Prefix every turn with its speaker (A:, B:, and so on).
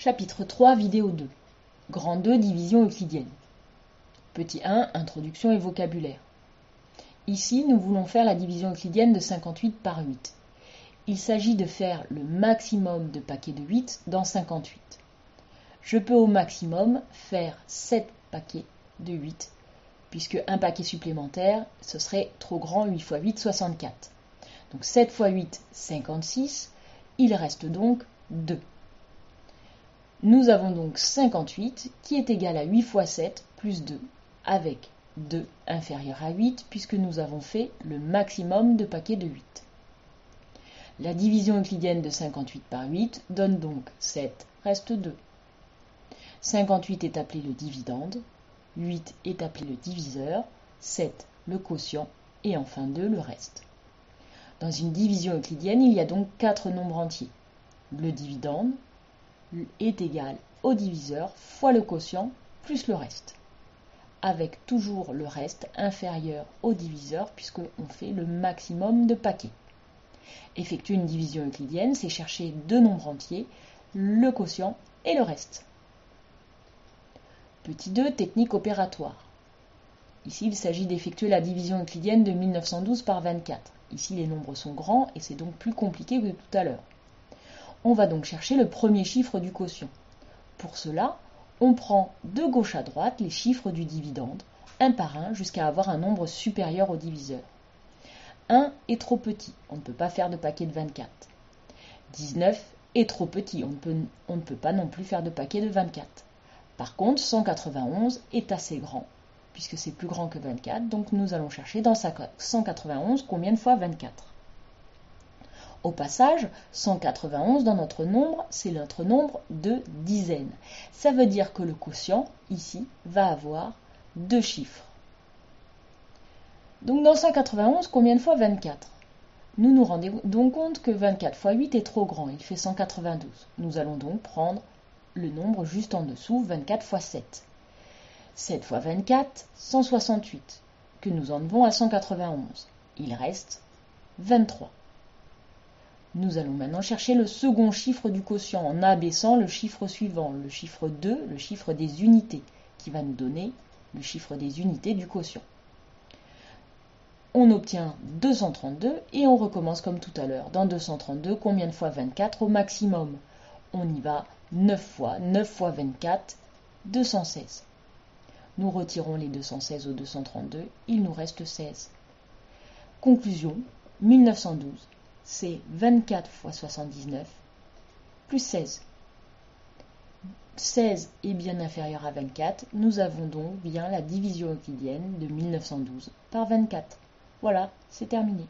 A: Chapitre 3, vidéo 2. Grand 2, division euclidienne. Petit 1, introduction et vocabulaire. Ici, nous voulons faire la division euclidienne de 58 par 8. Il s'agit de faire le maximum de paquets de 8 dans 58. Je peux au maximum faire 7 paquets de 8, puisque un paquet supplémentaire, ce serait trop grand, 8 x 8, 64. Donc 7 x 8, 56. Il reste donc 2. Nous avons donc 58 qui est égal à 8 x 7 plus 2, avec 2 inférieur à 8 puisque nous avons fait le maximum de paquets de 8. La division euclidienne de 58 par 8 donne donc 7 reste 2. 58 est appelé le dividende, 8 est appelé le diviseur, 7 le quotient et enfin 2 le reste. Dans une division euclidienne, il y a donc 4 nombres entiers. Le dividende est égal au diviseur fois le quotient plus le reste, avec toujours le reste inférieur au diviseur puisqu'on fait le maximum de paquets. Effectuer une division euclidienne, c'est chercher deux nombres entiers, le quotient et le reste. Petit 2, technique opératoire. Ici, il s'agit d'effectuer la division euclidienne de 1912 par 24. Ici, les nombres sont grands et c'est donc plus compliqué que tout à l'heure. On va donc chercher le premier chiffre du quotient. Pour cela, on prend de gauche à droite les chiffres du dividende, un par un, jusqu'à avoir un nombre supérieur au diviseur. 1 est trop petit, on ne peut pas faire de paquet de 24. 19 est trop petit, on ne peut pas non plus faire de paquet de 24. Par contre, 191 est assez grand, puisque c'est plus grand que 24, donc nous allons chercher dans 191 combien de fois 24. Au passage, 191 dans notre nombre, c'est notre nombre de dizaines. Ça veut dire que le quotient, ici, va avoir deux chiffres. Donc dans 191, combien de fois 24? Nous nous rendons donc compte que 24 fois 8 est trop grand, il fait 192. Nous allons donc prendre le nombre juste en dessous, 24 fois 7. 7 fois 24, 168, que nous enlevons à 191. Il reste 23. Nous allons maintenant chercher le second chiffre du quotient en abaissant le chiffre suivant, le chiffre 2, le chiffre des unités, qui va nous donner le chiffre des unités du quotient. On obtient 232 et on recommence comme tout à l'heure. Dans 232, combien de fois 24 au maximum? On y va 9 fois 24, 216. Nous retirons les 216 au 232, il nous reste 16. Conclusion, 1912. C'est 24 fois 79 plus 16. 16 est bien inférieur à 24. Nous avons donc bien la division euclidienne de 1912 par 24. Voilà, c'est terminé.